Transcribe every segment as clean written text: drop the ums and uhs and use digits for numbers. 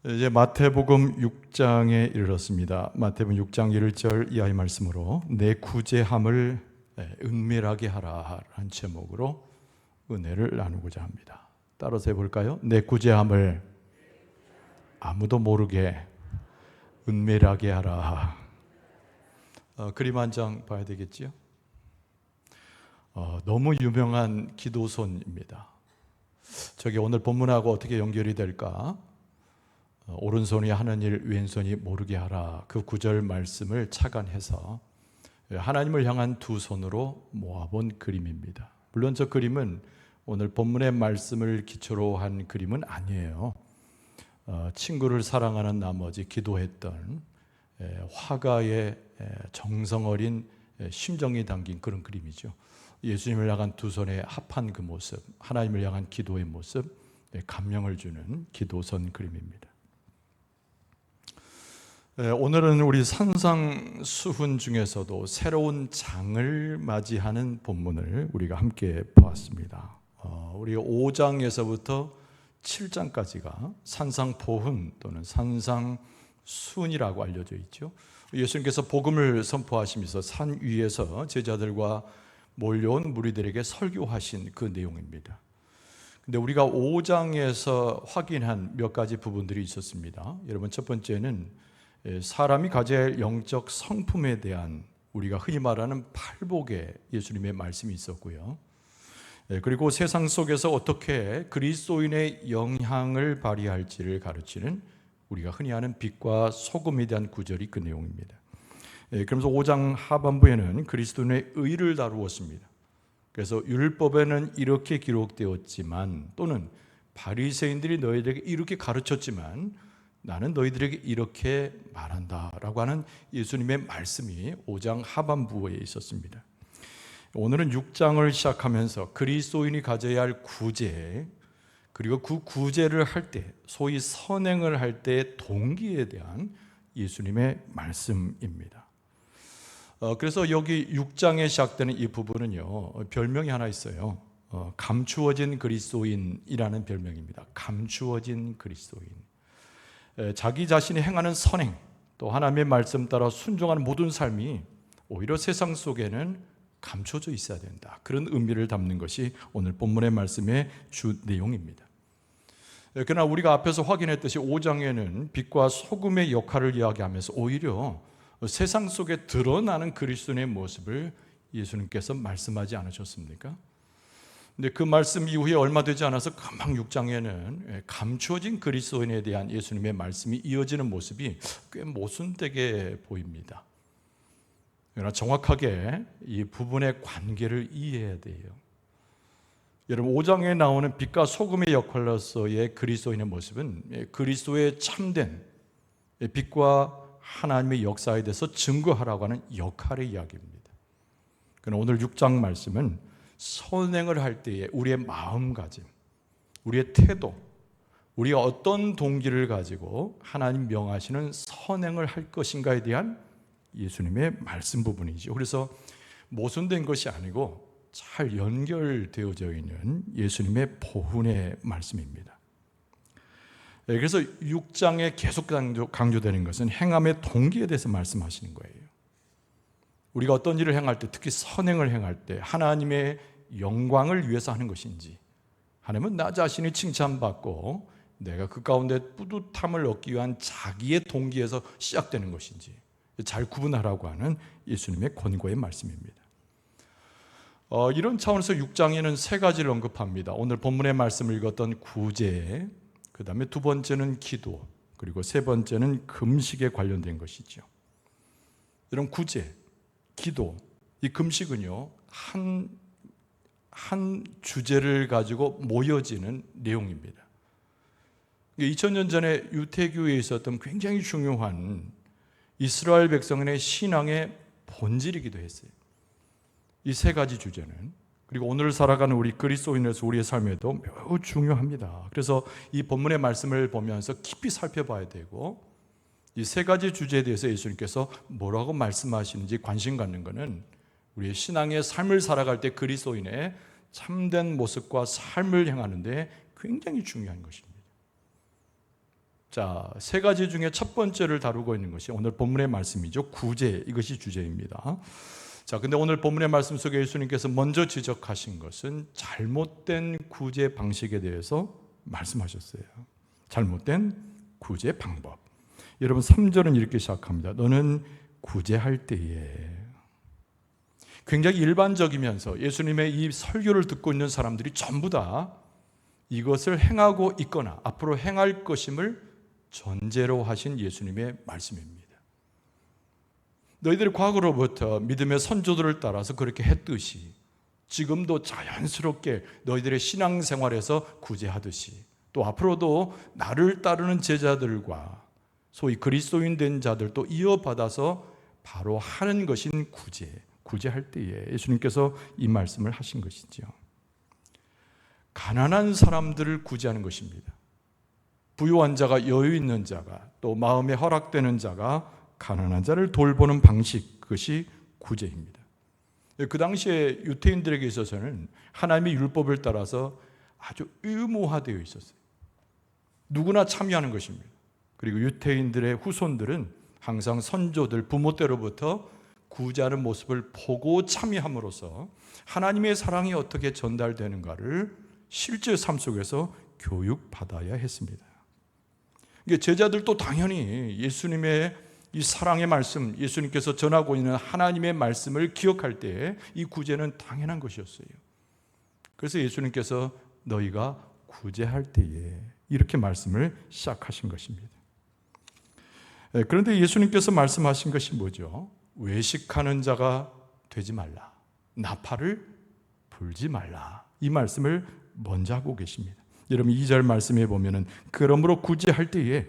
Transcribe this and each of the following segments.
이제 마태복음 6장에 이르렀습니다. 마태복음 6장 1절 이하의 말씀으로 내 구제함을 은밀하게 하라라는 제목으로 은혜를 나누고자 합니다. 따라서 해볼까요? 내 구제함을 아무도 모르게 은밀하게 하라. 그림 한 장 봐야 되겠지요? 너무 유명한 기도선입니다. 저게 오늘 본문하고 어떻게 연결이 될까? 오른손이 하는 일 왼손이 모르게 하라, 그 구절 말씀을 착안해서 하나님을 향한 두 손으로 모아본 그림입니다. 물론 저 그림은 오늘 본문의 말씀을 기초로 한 그림은 아니에요. 친구를 사랑하는 나머지 기도했던 화가의 정성 어린 심정이 담긴 그런 그림이죠. 예수님을 향한 두 손의 합한 그 모습, 하나님을 향한 기도의 모습, 감명을 주는 기도선 그림입니다. 오늘은 우리 산상수훈 중에서도 새로운 장을 맞이하는 본문을 우리가 함께 보았습니다. 우리 5장에서부터 7장까지가 산상포훈 또는 산상수훈이라고 알려져 있죠. 예수님께서 복음을 선포하시면서 산 위에서 제자들과 몰려온 무리들에게 설교하신 그 내용입니다. 근데 우리가 5장에서 확인한 몇 가지 부분들이 있었습니다. 여러분, 첫 번째는 사람이 가져야 할 영적 성품에 대한 우리가 흔히 말하는 팔복의 예수님의 말씀이 있었고요. 그리고 세상 속에서 어떻게 그리스도인의 영향을 발휘할지를 가르치는 우리가 흔히 하는 빛과 소금에 대한 구절이 그 내용입니다. 그러면서 5장 하반부에는 그리스도인의 의를 다루었습니다. 그래서 율법에는 이렇게 기록되었지만, 또는 바리새인들이 너희들에게 이렇게 가르쳤지만 나는 너희들에게 이렇게 말한다라고 하는 예수님의 말씀이 5장 하반부에 있었습니다. 오늘은 6장을 시작하면서 그리스도인이 가져야 할 구제, 그리고 그 구제를 할 때, 소위 선행을 할 때의 동기에 대한 예수님의 말씀입니다. 그래서 여기 6장에 시작되는 이 부분은요, 별명이 하나 있어요. 감추어진 그리스도인이라는 별명입니다. 감추어진 그리스도인. 자기 자신이 행하는 선행, 또 하나님의 말씀 따라 순종하는 모든 삶이 오히려 세상 속에는 감춰져 있어야 된다, 그런 의미를 담는 것이 오늘 본문의 말씀의 주 내용입니다. 그러나 우리가 앞에서 확인했듯이 5장에는 빛과 소금의 역할을 이야기하면서 오히려 세상 속에 드러나는 그리스도인의 모습을 예수님께서 말씀하지 않으셨습니까? 근데 그 말씀 이후에 얼마 되지 않아서 금방 6장에는 감추어진 그리스도인에 대한 예수님의 말씀이 이어지는 모습이 꽤 모순되게 보입니다. 그러나 정확하게 이 부분의 관계를 이해해야 돼요. 여러분, 5장에 나오는 빛과 소금의 역할로서의 그리스도인의 모습은 그리스도의 참된 빛과 하나님의 역사에 대해서 증거하라고 하는 역할의 이야기입니다. 그러나 오늘 6장 말씀은 선행을 할 때에 우리의 마음가짐, 우리의 태도, 우리가 어떤 동기를 가지고 하나님 명하시는 선행을 할 것인가에 대한 예수님의 말씀 부분이죠. 그래서 모순된 것이 아니고 잘 연결되어져 있는 예수님의 보훈의 말씀입니다. 그래서 6장에 계속 강조되는 것은 행함의 동기에 대해서 말씀하시는 거예요. 우리가 어떤 일을 행할 때, 특히 선행을 행할 때 하나님의 영광을 위해서 하는 것인지, 하나님은 나 자신이 칭찬받고 내가 그 가운데 뿌듯함을 얻기 위한 자기의 동기에서 시작되는 것인지 잘 구분하라고 하는 예수님의 권고의 말씀입니다. 이런 차원에서 6장에는 세 가지를 언급합니다. 오늘 본문의 말씀을 읽었던 구제, 그 다음에 두 번째는 기도, 그리고 세 번째는 금식에 관련된 것이죠. 이런 구제, 기도, 이 금식은요, 한 주제를 가지고 모여지는 내용입니다. 2000년 전에 유태교에 있었던 굉장히 중요한 이스라엘 백성의 신앙의 본질이기도 했어요. 이 세 가지 주제는, 그리고 오늘 살아가는 우리 그리스도인으로서 우리의 삶에도 매우 중요합니다. 그래서 이 본문의 말씀을 보면서 깊이 살펴봐야 되고, 이 세 가지 주제에 대해서 예수님께서 뭐라고 말씀하시는지 관심 갖는 것은 우리의 신앙의 삶을 살아갈 때 그리스도인의 참된 모습과 삶을 행하는 데 굉장히 중요한 것입니다. 자, 세 가지 중에 첫 번째를 다루고 있는 것이 오늘 본문의 말씀이죠. 구제, 이것이 주제입니다. 자, 근데 오늘 본문의 말씀 속에 예수님께서 먼저 지적하신 것은 잘못된 구제 방식에 대해서 말씀하셨어요. 잘못된 구제 방법. 여러분 3절은 이렇게 시작합니다. 너는 구제할 때에. 굉장히 일반적이면서 예수님의 이 설교를 듣고 있는 사람들이 전부 다 이것을 행하고 있거나 앞으로 행할 것임을 전제로 하신 예수님의 말씀입니다. 너희들이 과거로부터 믿음의 선조들을 따라서 그렇게 했듯이 지금도 자연스럽게 너희들의 신앙생활에서 구제하듯이 또 앞으로도 나를 따르는 제자들과 소위 그리스도인 된 자들도 이어받아서 바로 하는 것인 구제할 때에 예수님께서 이 말씀을 하신 것이죠. 가난한 사람들을 구제하는 것입니다. 부유한 자가 여유 있는 자가 또 마음에 허락되는 자가 가난한 자를 돌보는 방식, 그것이 구제입니다. 그 당시에 유대인들에게 있어서는 하나님의 율법을 따라서 아주 의무화되어 있었어요. 누구나 참여하는 것입니다. 그리고 유대인들의 후손들은 항상 선조들, 부모 때로부터 구제하는 모습을 보고 참여함으로써 하나님의 사랑이 어떻게 전달되는가를 실제 삶 속에서 교육받아야 했습니다. 제자들도 당연히 예수님의 이 사랑의 말씀, 예수님께서 전하고 있는 하나님의 말씀을 기억할 때 이 구제는 당연한 것이었어요. 그래서 예수님께서 너희가 구제할 때에 이렇게 말씀을 시작하신 것입니다. 그런데 예수님께서 말씀하신 것이 뭐죠? 외식하는 자가 되지 말라. 나팔을 불지 말라. 이 말씀을 먼저 하고 계십니다. 여러분 2절 말씀에 보면은 그러므로 구제할 때에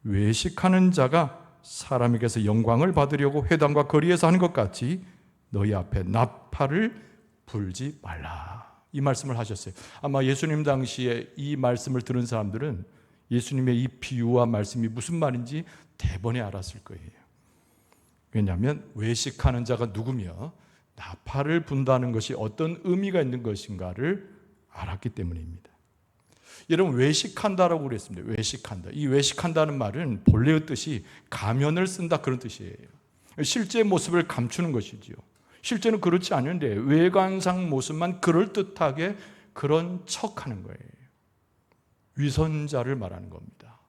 외식하는 자가 사람에게서 영광을 받으려고 회당과 거리에서 하는 것 같이 너희 앞에 나팔을 불지 말라. 이 말씀을 하셨어요. 아마 예수님 당시에 이 말씀을 들은 사람들은 예수님의 이 비유와 말씀이 무슨 말인지 대번에 알았을 거예요. 왜냐하면 외식하는 자가 누구며 나팔을 분다는 것이 어떤 의미가 있는 것인가를 알았기 때문입니다. 여러분 외식한다라고 그랬습니다. 외식한다. 이 외식한다는 말은 본래의 뜻이 가면을 쓴다 그런 뜻이에요. 실제 모습을 감추는 것이죠. 실제는 그렇지 않은데 외관상 모습만 그럴듯하게 그런 척하는 거예요. 위선자를 말하는 겁니다.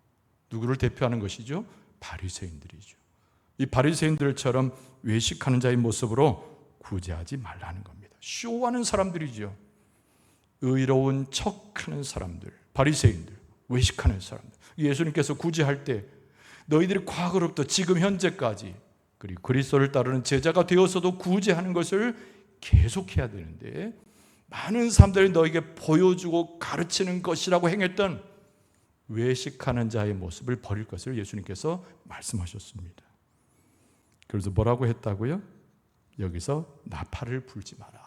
누구를 대표하는 것이죠? 바리새인들이죠. 이 바리새인들처럼 외식하는 자의 모습으로 구제하지 말라는 겁니다. 쇼하는 사람들이죠. 의로운 척하는 사람들, 바리새인들, 외식하는 사람들. 예수님께서 구제할 때 너희들이 과거로부터 지금 현재까지 그리고 그리스도를 따르는 제자가 되어서도 구제하는 것을 계속해야 되는데 많은 사람들이 너에게 보여주고 가르치는 것이라고 행했던 외식하는 자의 모습을 버릴 것을 예수님께서 말씀하셨습니다. 그래서 뭐라고 했다고요? 여기서 나팔을 불지 마라.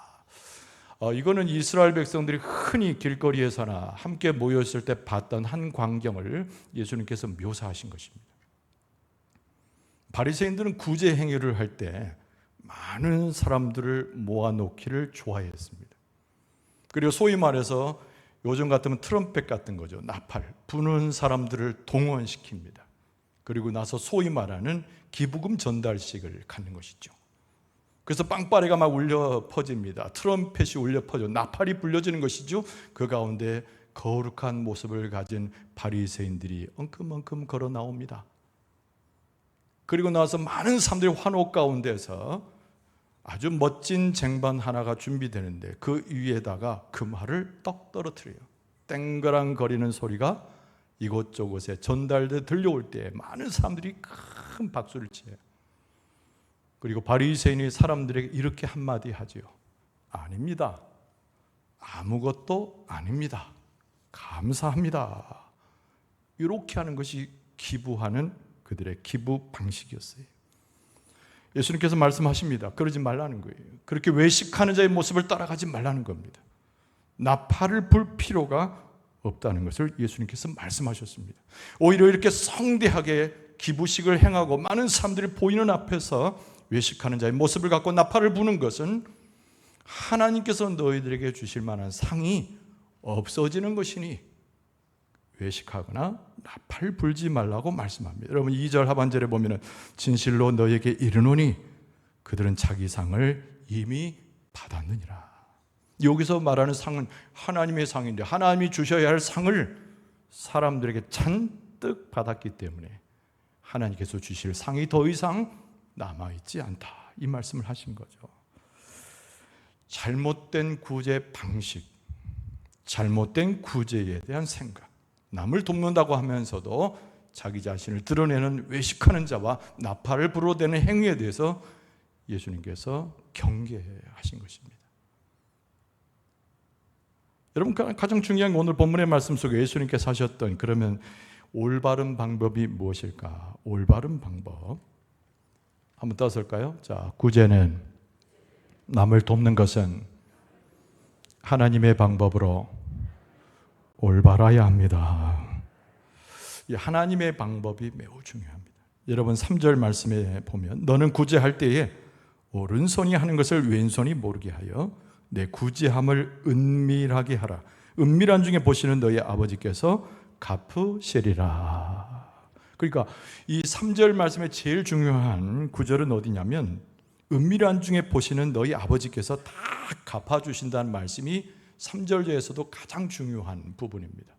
이거는 이스라엘 백성들이 흔히 길거리에서나 함께 모였을 때 봤던 한 광경을 예수님께서 묘사하신 것입니다. 바리새인들은 구제 행위를 할 때 많은 사람들을 모아놓기를 좋아했습니다. 그리고 소위 말해서 요즘 같으면 트럼펫 같은 거죠. 나팔, 부는 사람들을 동원시킵니다. 그리고 나서 소위 말하는 기부금 전달식을 갖는 것이죠. 그래서 빵빠레가 막 울려 퍼집니다. 트럼펫이 울려 퍼져 나팔이 불려지는 것이죠. 그 가운데 거룩한 모습을 가진 바리새인들이 엉큼엉큼 걸어 나옵니다. 그리고 나서 많은 사람들이 환호 가운데서 아주 멋진 쟁반 하나가 준비되는데 그 위에다가 금화를 떡 떨어뜨려요. 땡그랑거리는 소리가 이곳저곳에 전달돼 들려올 때 많은 사람들이 큰 박수를 쳐요. 그리고 바리새인이 사람들에게 이렇게 한마디 하지요. 아닙니다. 아무것도 아닙니다. 감사합니다. 이렇게 하는 것이 기부하는 그들의 기부 방식이었어요. 예수님께서 말씀하십니다. 그러지 말라는 거예요. 그렇게 외식하는 자의 모습을 따라가지 말라는 겁니다. 나팔을 불 필요가 없다는 것을 예수님께서 말씀하셨습니다. 오히려 이렇게 성대하게 기부식을 행하고 많은 사람들이 보이는 앞에서 외식하는 자의 모습을 갖고 나팔을 부는 것은 하나님께서 너희들에게 주실 만한 상이 없어지는 것이니 외식하거나 나팔 불지 말라고 말씀합니다. 여러분 2절 하반절에 보면은 진실로 너에게 이르노니 그들은 자기 상을 이미 받았느니라. 여기서 말하는 상은 하나님의 상인데 하나님이 주셔야 할 상을 사람들에게 잔뜩 받았기 때문에 하나님께서 주실 상이 더 이상 남아있지 않다, 이 말씀을 하신 거죠. 잘못된 구제 방식, 잘못된 구제에 대한 생각, 남을 돕는다고 하면서도 자기 자신을 드러내는 외식하는 자와 나팔을 불어대는 행위에 대해서 예수님께서 경계하신 것입니다. 여러분, 가장 중요한 건 오늘 본문의 말씀 속에 예수님께서 하셨던 그러면 올바른 방법이 무엇일까? 올바른 방법 한번 따설까요? 자, 구제는 남을 돕는 것은 하나님의 방법으로 올바라야 합니다. 이 하나님의 방법이 매우 중요합니다. 여러분 3절 말씀에 보면 너는 구제할 때에 오른손이 하는 것을 왼손이 모르게 하여 내 구제함을 은밀하게 하라. 은밀한 중에 보시는 너희 아버지께서 갚으시리라. 그러니까 이 3절 말씀의 제일 중요한 구절은 어디냐면 은밀한 중에 보시는 너희 아버지께서 다 갚아주신다는 말씀이 3절에서도 가장 중요한 부분입니다.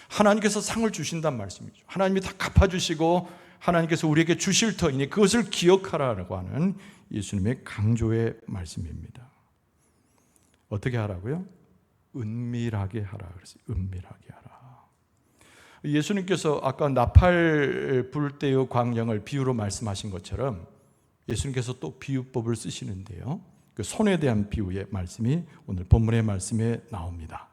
하나님께서 상을 주신다는 말씀이죠. 하나님이 다 갚아주시고 하나님께서 우리에게 주실 터이니 그것을 기억하라고 하는 예수님의 강조의 말씀입니다. 어떻게 하라고요? 은밀하게 하라 그랬어요. 은밀하게 하라. 예수님께서 아까 나팔 불 때의 광경을 비유로 말씀하신 것처럼 예수님께서 또 비유법을 쓰시는데요. 그 손에 대한 비유의 말씀이 오늘 본문의 말씀에 나옵니다.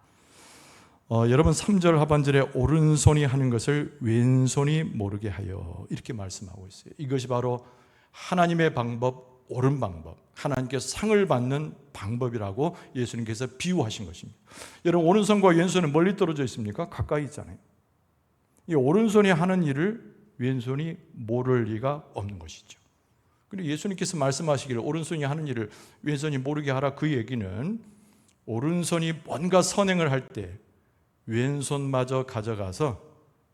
여러분 3절 하반절에 오른손이 하는 것을 왼손이 모르게 하여 이렇게 말씀하고 있어요. 이것이 바로 하나님의 방법, 옳은 방법, 하나님께서 상을 받는 방법이라고 예수님께서 비유하신 것입니다. 여러분 오른손과 왼손은 멀리 떨어져 있습니까? 가까이 있잖아요. 이 오른손이 하는 일을 왼손이 모를 리가 없는 것이죠. 그리고 예수님께서 말씀하시기를 오른손이 하는 일을 왼손이 모르게 하라, 그 얘기는 오른손이 뭔가 선행을 할 때 왼손마저 가져가서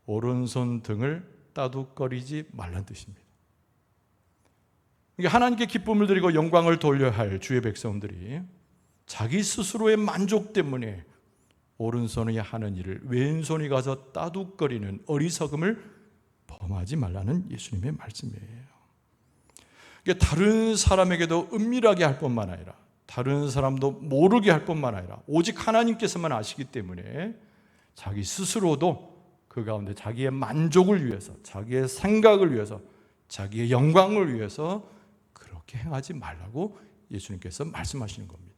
오른손 등을 따둑거리지 말라는 뜻입니다. 하나님께 기쁨을 드리고 영광을 돌려야 할 주의 백성들이 자기 스스로의 만족 때문에 오른손이 하는 일을 왼손이 가서 따둑거리는 어리석음을 범하지 말라는 예수님의 말씀이에요. 다른 사람에게도 은밀하게 할 뿐만 아니라 다른 사람도 모르게 할 뿐만 아니라 오직 하나님께서만 아시기 때문에 자기 스스로도 그 가운데 자기의 만족을 위해서, 자기의 생각을 위해서, 자기의 영광을 위해서 그렇게 행하지 말라고 예수님께서 말씀하시는 겁니다.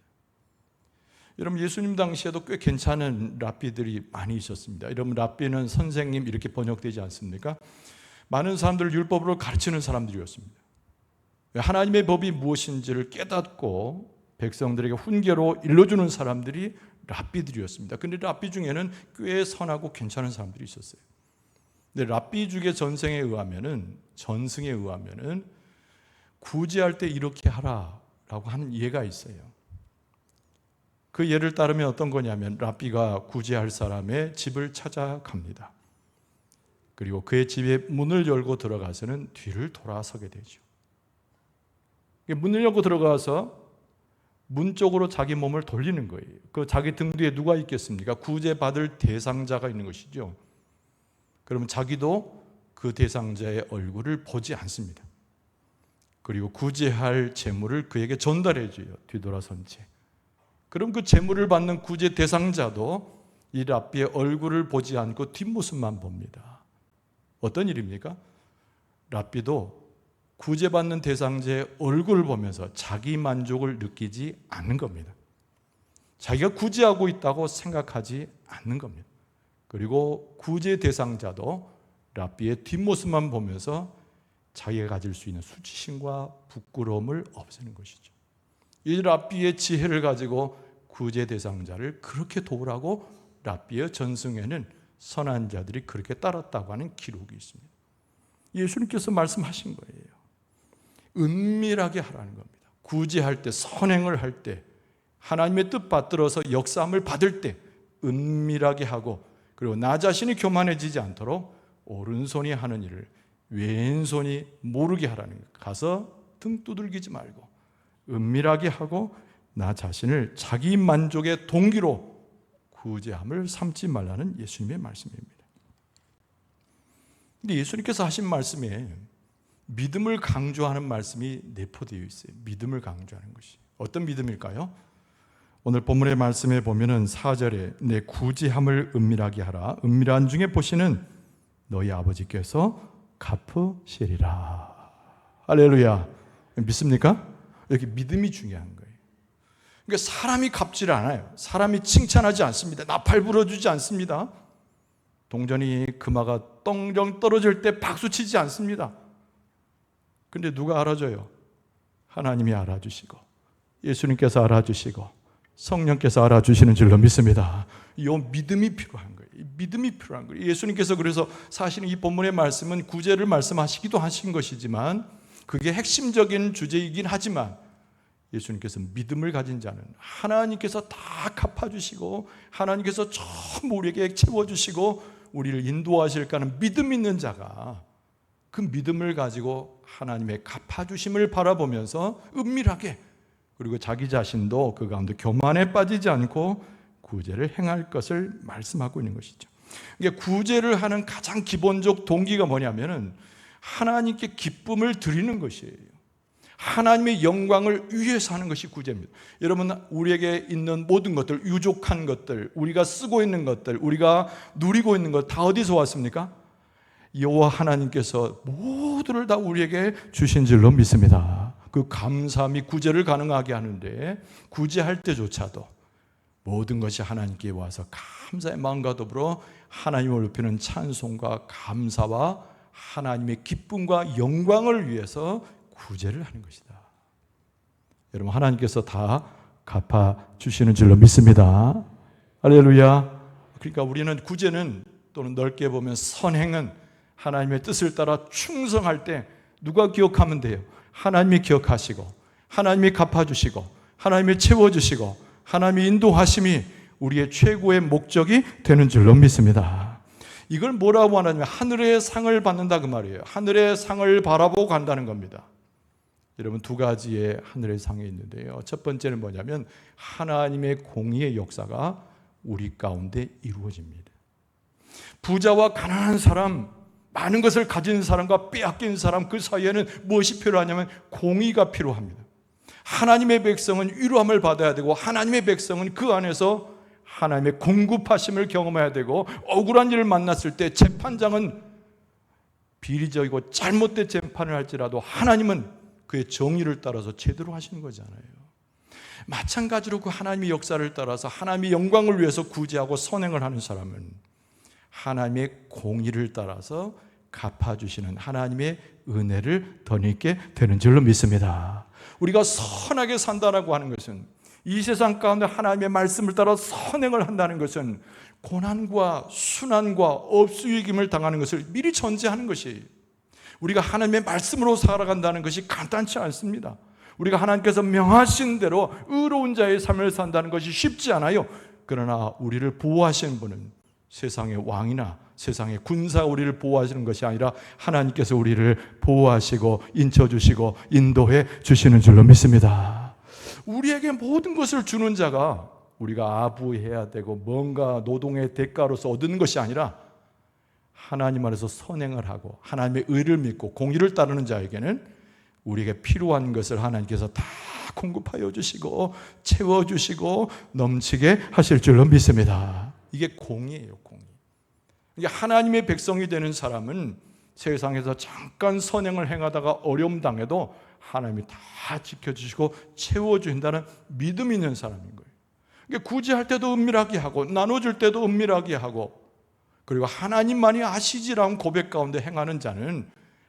여러분 예수님 당시에도 꽤 괜찮은 랍비들이 많이 있었습니다. 여러분 랍비는 선생님 이렇게 번역되지 않습니까? 많은 사람들을 율법으로 가르치는 사람들이었습니다. 하나님의 법이 무엇인지를 깨닫고 백성들에게 훈계로 일러주는 사람들이 랍비들이었습니다. 그런데 랍비 중에는 꽤 선하고 괜찮은 사람들이 있었어요. 근데 랍비 중에 전승에 의하면은 구제할 때 이렇게 하라라고 하는 예가 있어요. 그 예를 따르면 어떤 거냐면 랍비가 구제할 사람의 집을 찾아갑니다. 그리고 그의 집에 문을 열고 들어가서는 뒤를 돌아서게 되죠. 문을 열고 들어가서 문 쪽으로 자기 몸을 돌리는 거예요. 그 자기 등 뒤에 누가 있겠습니까? 구제받을 대상자가 있는 것이죠. 그러면 자기도 그 대상자의 얼굴을 보지 않습니다. 그리고 구제할 재물을 그에게 전달해 줘요. 뒤돌아선 채. 그럼 그 재물을 받는 구제 대상자도 이 랍비의 얼굴을 보지 않고 뒷모습만 봅니다. 어떤 일입니까? 랍비도 구제받는 대상자의 얼굴을 보면서 자기 만족을 느끼지 않는 겁니다. 자기가 구제하고 있다고 생각하지 않는 겁니다. 그리고 구제 대상자도 랍비의 뒷모습만 보면서 자기가 가질 수 있는 수치심과 부끄러움을 없애는 것이죠. 이 랍비의 지혜를 가지고 구제 대상자를 그렇게 도우라고 랍비의 전승에는 선한 자들이 그렇게 따랐다고 하는 기록이 있습니다. 예수님께서 말씀하신 거예요. 은밀하게 하라는 겁니다. 구제할 때, 선행을 할 때, 하나님의 뜻 받들어서 역사함을 받을 때 은밀하게 하고 그리고 나 자신이 교만해지지 않도록 오른손이 하는 일을 왼손이 모르게 하라는 거예요. 가서 등 두들기지 말고 은밀하게 하고 나 자신을 자기 만족의 동기로 구제함을 삼지 말라는 예수님의 말씀입니다. 근데 예수님께서 하신 말씀에 믿음을 강조하는 말씀이 내포되어 있어요. 믿음을 강조하는 것이 어떤 믿음일까요? 오늘 본문의 말씀에 보면은 4절에 내 구제함을 은밀하게 하라. 은밀한 중에 보시는 너희 아버지께서 갚으시리라. 할렐루야. 믿습니까? 여기 믿음이 중요한 거예요. 그러니까 사람이 갚지를 않아요. 사람이 칭찬하지 않습니다. 나팔 불어주지 않습니다. 동전이 금화가 떵령 떨어질 때 박수치지 않습니다. 근데 누가 알아줘요? 하나님이 알아주시고 예수님께서 알아주시고 성령께서 알아주시는 줄로 믿습니다. 이 믿음이 필요한 거예요. 믿음이 필요한 거예요. 예수님께서 그래서 사실은 이 본문의 말씀은 구제를 말씀하시기도 하신 것이지만 그게 핵심적인 주제이긴 하지만 예수님께서 믿음을 가진 자는 하나님께서 다 갚아주시고 하나님께서 전부 우리에게 채워주시고 우리를 인도하실까 하는 믿음 있는 자가 그 믿음을 가지고 하나님의 갚아주심을 바라보면서 은밀하게 그리고 자기 자신도 그 가운데 교만에 빠지지 않고 구제를 행할 것을 말씀하고 있는 것이죠. 그러니까 구제를 하는 가장 기본적 동기가 뭐냐면은 하나님께 기쁨을 드리는 것이에요. 하나님의 영광을 위해서 하는 것이 구제입니다. 여러분, 우리에게 있는 모든 것들, 유족한 것들, 우리가 쓰고 있는 것들, 우리가 누리고 있는 것 다 어디서 왔습니까? 여호와 하나님께서 모두를 다 우리에게 주신 줄로 믿습니다. 그 감사함이 구제를 가능하게 하는데 구제할 때조차도 모든 것이 하나님께 와서 감사의 마음과 더불어 하나님을 높이는 찬송과 감사와 하나님의 기쁨과 영광을 위해서 구제를 하는 것이다. 여러분, 하나님께서 다 갚아주시는 줄로 믿습니다. 할렐루야. 그러니까 우리는 구제는 또는 넓게 보면 선행은 하나님의 뜻을 따라 충성할 때 누가 기억하면 돼요? 하나님이 기억하시고 하나님이 갚아주시고 하나님이 채워주시고 하나님의 인도하심이 우리의 최고의 목적이 되는 줄로 믿습니다. 이걸 뭐라고 하냐면 하늘의 상을 받는다 그 말이에요. 하늘의 상을 바라보고 간다는 겁니다. 여러분, 두 가지의 하늘의 상이 있는데요. 첫 번째는 뭐냐면 하나님의 공의의 역사가 우리 가운데 이루어집니다. 부자와 가난한 사람, 많은 것을 가진 사람과 빼앗긴 사람 그 사이에는 무엇이 필요하냐면 공의가 필요합니다. 하나님의 백성은 위로함을 받아야 되고 하나님의 백성은 그 안에서 하나님의 공급하심을 경험해야 되고 억울한 일을 만났을 때 재판장은 비리적이고 잘못된 재판을 할지라도 하나님은 그의 정의를 따라서 제대로 하시는 거잖아요. 마찬가지로 그 하나님의 역사를 따라서 하나님의 영광을 위해서 구제하고 선행을 하는 사람은 하나님의 공의를 따라서 갚아주시는 하나님의 은혜를 덧입게 되는 줄로 믿습니다. 우리가 선하게 산다라고 하는 것은 이 세상 가운데 하나님의 말씀을 따라 선행을 한다는 것은 고난과 순환과 업수이김을 당하는 것을 미리 전제하는 것이에요. 우리가 하나님의 말씀으로 살아간다는 것이 간단치 않습니다. 우리가 하나님께서 명하신 대로 의로운 자의 삶을 산다는 것이 쉽지 않아요. 그러나 우리를 보호하시는 분은 세상의 왕이나 세상의 군사가 우리를 보호하시는 것이 아니라 하나님께서 우리를 보호하시고 인쳐주시고 인도해 주시는 줄로 믿습니다. 우리에게 모든 것을 주는 자가 우리가 아부해야 되고 뭔가 노동의 대가로서 얻는 것이 아니라 하나님 안에서 선행을 하고 하나님의 의를 믿고 공의를 따르는 자에게는 우리에게 필요한 것을 하나님께서 다 공급하여 주시고 채워주시고 넘치게 하실 줄로 믿습니다. 이게 공의예요, 공의. 하나님의 백성이 되는 사람은 세상에서 잠깐 선행을 행하다가 어려움 당해도 하나님이 다 지켜주시고 채워주신다는 믿음 있는 사람인 거예요. 구제할 때도 은밀하게 하고 나눠줄 때도 은밀하게 하고 그리고 하나님만이 아시지라는 고백 가운데 행하는 자는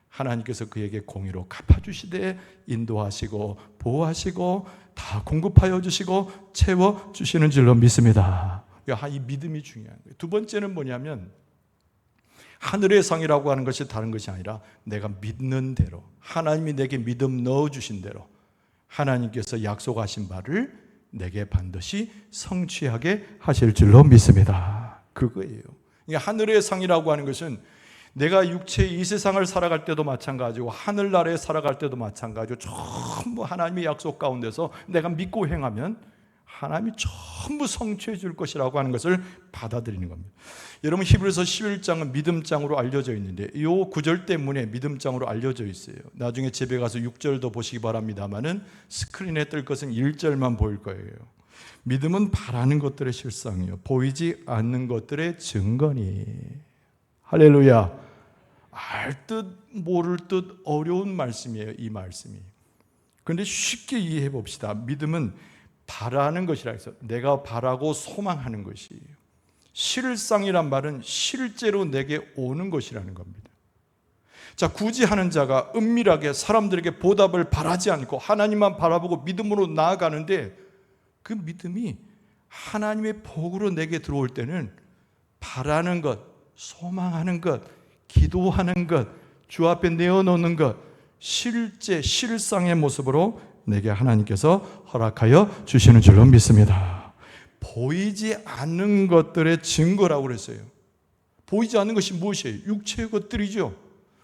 하나님께서 그에게 공의로 갚아주시되 인도하시고 보호하시고 다 공급하여 주시고 채워주시는 줄로 믿습니다. 이 믿음이 중요한 거예요. 두 번째는 뭐냐면 하늘의 상이라고 하는 것이 다른 것이 아니라 내가 믿는 대로 하나님이 내게 믿음 넣어주신 대로 하나님께서 약속하신 바를 내게 반드시 성취하게 하실 줄로 믿습니다. 그거예요. 하늘의 상이라고 하는 것은 내가 육체의 이 세상을 살아갈 때도 마찬가지고 하늘나라에 살아갈 때도 마찬가지고 전부 하나님의 약속 가운데서 내가 믿고 행하면 하나님이 전부 성취해 줄 것이라고 하는 것을 받아들이는 겁니다. 여러분, 히브리서 11장은 믿음장으로 알려져 있는데 이 9절 때문에 믿음장으로 알려져 있어요. 나중에 집에 가서 6절도 보시기 바랍니다만은 스크린에 뜰 것은 1절만 보일 거예요. 믿음은 바라는 것들의 실상이요 보이지 않는 것들의 증거니. 할렐루야. 알 듯 모를 듯 어려운 말씀이에요, 이 말씀이. 그런데 쉽게 이해해 봅시다. 믿음은 바라는 것이라 해서 내가 바라고 소망하는 것이에요. 실상이란 말은 실제로 내게 오는 것이라는 겁니다. 자, 굳이 하는 자가 은밀하게 사람들에게 보답을 바라지 않고 하나님만 바라보고 믿음으로 나아가는데 그 믿음이 하나님의 복으로 내게 들어올 때는 바라는 것, 소망하는 것, 기도하는 것, 주 앞에 내어놓는 것, 실제 실상의 모습으로 내게 하나님께서 허락하여 주시는 줄로 믿습니다. 보이지 않는 것들의 증거라고 그랬어요. 보이지 않는 것이 무엇이에요? 육체의 것들이죠.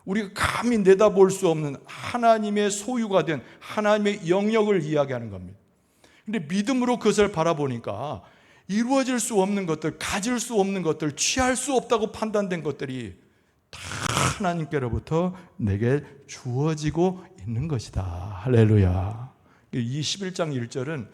우리가 감히 내다볼 수 없는 하나님의 소유가 된 하나님의 영역을 이야기하는 겁니다. 그런데 믿음으로 그것을 바라보니까 이루어질 수 없는 것들, 가질 수 없는 것들, 취할 수 없다고 판단된 것들이 다 하나님께로부터 내게 주어지고 있는 것이다. 할렐루야. 이 11장 1절은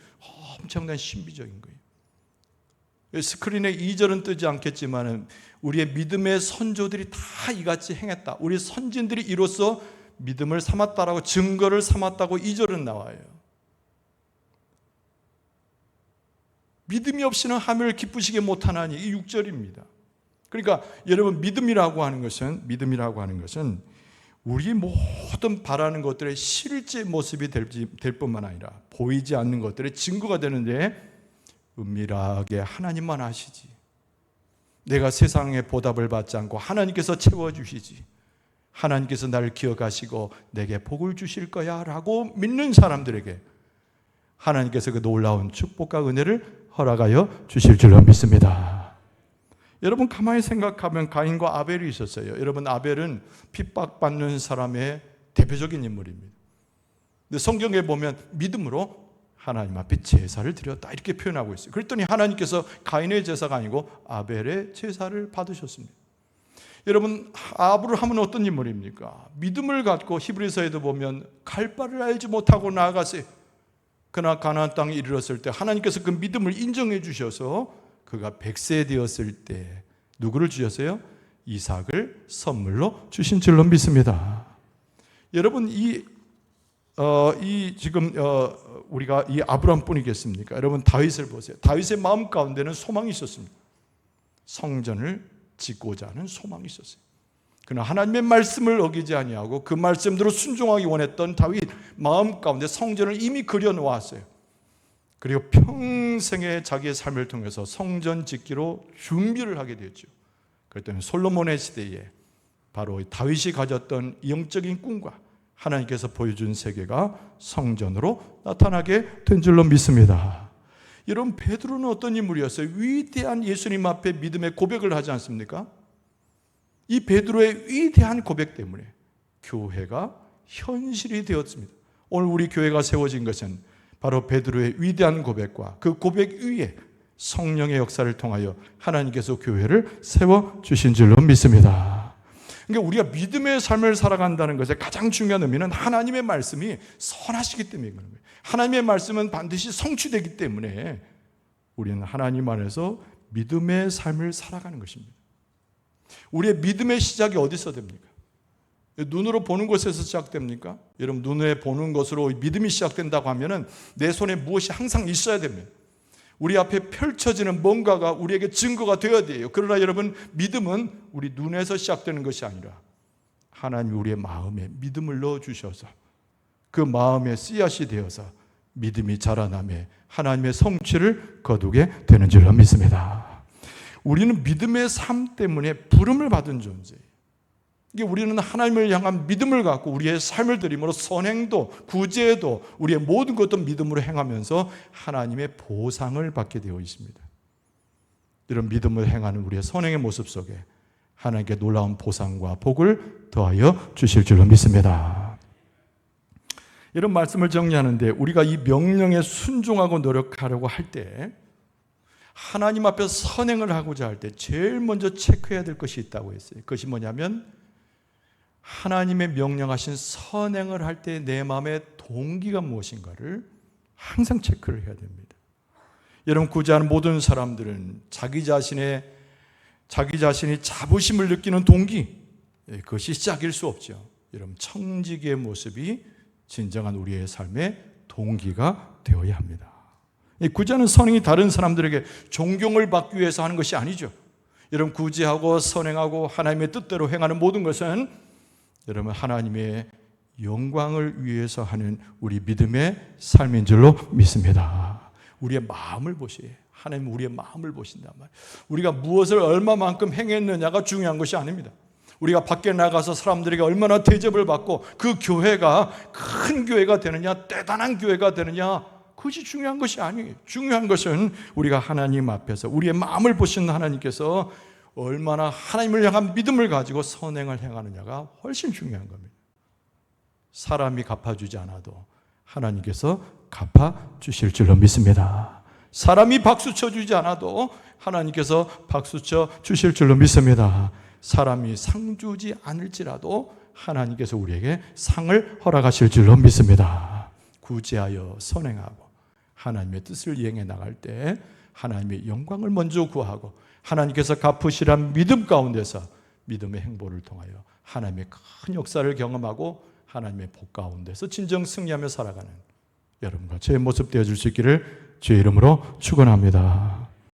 엄청난 신비적인 거예요. 스크린에 2절은 뜨지 않겠지만 우리의 믿음의 선조들이 다 이같이 행했다. 우리 선진들이 이로써 믿음을 삼았다라고 증거를 삼았다고 2절은 나와요. 믿음이 없이는 하늘을 기쁘시게 못하나니 이 6절입니다. 그러니까 여러분, 믿음이라고 하는 것은 우리 모든 바라는 것들의 실제 모습이 될 뿐만 아니라 보이지 않는 것들의 증거가 되는데 은밀하게 하나님만 아시지. 내가 세상의 보답을 받지 않고 하나님께서 채워주시지. 하나님께서 나를 기억하시고 내게 복을 주실 거야 라고 믿는 사람들에게 하나님께서 그 놀라운 축복과 은혜를 허락하여 주실 줄로 믿습니다. 여러분, 가만히 생각하면 가인과 아벨이 있었어요. 여러분, 아벨은 핍박받는 사람의 대표적인 인물입니다. 근데 성경에 보면 믿음으로 하나님 앞에 제사를 드렸다 이렇게 표현하고 있어요. 그랬더니 하나님께서 가인의 제사가 아니고 아벨의 제사를 받으셨습니다. 여러분, 아브라함은 어떤 인물입니까? 믿음을 갖고 히브리서에도 보면 갈 바를 알지 못하고 나아갔어요. 그러나 가나안 땅에 이르렀을 때 하나님께서 그 믿음을 인정해 주셔서 그가 100세 되었을 때 누구를 주셨어요? 이삭을 선물로 주신 줄로 믿습니다. 여러분, 우리가 이 아브라함뿐이겠습니까? 여러분, 다윗을 보세요. 다윗의 마음 가운데는 소망이 있었습니다. 성전을 짓고자 하는 소망이 있었어요. 그러나 하나님의 말씀을 어기지 아니하고 그 말씀대로 순종하기 원했던 다윗 마음 가운데 성전을 이미 그려놓았어요. 그리고 평생의 자기의 삶을 통해서 성전 짓기로 준비를 하게 되었죠. 그랬더니 솔로몬의 시대에 바로 다윗이 가졌던 영적인 꿈과 하나님께서 보여준 세계가 성전으로 나타나게 된 줄로 믿습니다. 여러분, 베드로는 어떤 인물이었어요? 위대한 예수님 앞에 믿음의 고백을 하지 않습니까? 이 베드로의 위대한 고백 때문에 교회가 현실이 되었습니다. 오늘 우리 교회가 세워진 것은 바로 베드로의 위대한 고백과 그 고백 위에 성령의 역사를 통하여 하나님께서 교회를 세워주신 줄로 믿습니다. 그러니까 우리가 믿음의 삶을 살아간다는 것의 가장 중요한 의미는 하나님의 말씀이 선하시기 때문인 거예요. 하나님의 말씀은 반드시 성취되기 때문에 우리는 하나님 안에서 믿음의 삶을 살아가는 것입니다. 우리의 믿음의 시작이 어디서 됩니까? 눈으로 보는 것에서 시작됩니까? 여러분, 눈에 보는 것으로 믿음이 시작된다고 하면 내 손에 무엇이 항상 있어야 됩니다. 우리 앞에 펼쳐지는 뭔가가 우리에게 증거가 되어야 돼요. 그러나 여러분, 믿음은 우리 눈에서 시작되는 것이 아니라 하나님이 우리의 마음에 믿음을 넣어주셔서 그 마음에 씨앗이 되어서 믿음이 자라나며 하나님의 성취를 거두게 되는 줄로 믿습니다. 우리는 믿음의 삶 때문에 부름을 받은 존재예요. 우리는 하나님을 향한 믿음을 갖고 우리의 삶을 드림으로 선행도 구제도 우리의 모든 것도 믿음으로 행하면서 하나님의 보상을 받게 되어 있습니다. 이런 믿음을 행하는 우리의 선행의 모습 속에 하나님께 놀라운 보상과 복을 더하여 주실 줄로 믿습니다. 이런 말씀을 정리하는데 우리가 이 명령에 순종하고 노력하려고 할 때 하나님 앞에 선행을 하고자 할 때 제일 먼저 체크해야 될 것이 있다고 했어요. 그것이 뭐냐면 하나님의 명령하신 선행을 할 때 내 마음의 동기가 무엇인가를 항상 체크를 해야 됩니다. 여러분, 구제하는 모든 사람들은 자기 자신이 자부심을 느끼는 동기, 그것이 시작일 수 없죠. 여러분, 청지기의 모습이 진정한 우리의 삶의 동기가 되어야 합니다. 구제하는 선행이 다른 사람들에게 존경을 받기 위해서 하는 것이 아니죠. 여러분, 구제하고 선행하고 하나님의 뜻대로 행하는 모든 것은 여러분 하나님의 영광을 위해서 하는 우리 믿음의 삶인 줄로 믿습니다. 우리의 마음을 보시에요. 하나님은 우리의 마음을 보신단 말이에요. 우리가 무엇을 얼마만큼 행했느냐가 중요한 것이 아닙니다. 우리가 밖에 나가서 사람들에게 얼마나 대접을 받고 그 교회가 큰 교회가 되느냐, 대단한 교회가 되느냐, 그것이 중요한 것이 아니에요. 중요한 것은 우리가 하나님 앞에서 우리의 마음을 보시는 하나님께서 얼마나 하나님을 향한 믿음을 가지고 선행을 행하느냐가 훨씬 중요한 겁니다. 사람이 갚아주지 않아도 하나님께서 갚아주실 줄로 믿습니다. 사람이 박수 쳐주지 않아도 하나님께서 박수 쳐주실 줄로 믿습니다. 사람이 상 주지 않을지라도 하나님께서 우리에게 상을 허락하실 줄로 믿습니다. 구제하여 선행하고 하나님의 뜻을 이행해 나갈 때 하나님의 영광을 먼저 구하고 하나님께서 갚으시란 믿음 가운데서 믿음의 행보를 통하여 하나님의 큰 역사를 경험하고 하나님의 복 가운데서 진정 승리하며 살아가는 여러분과 제 모습 되어줄 수 있기를 주의 이름으로 축원합니다.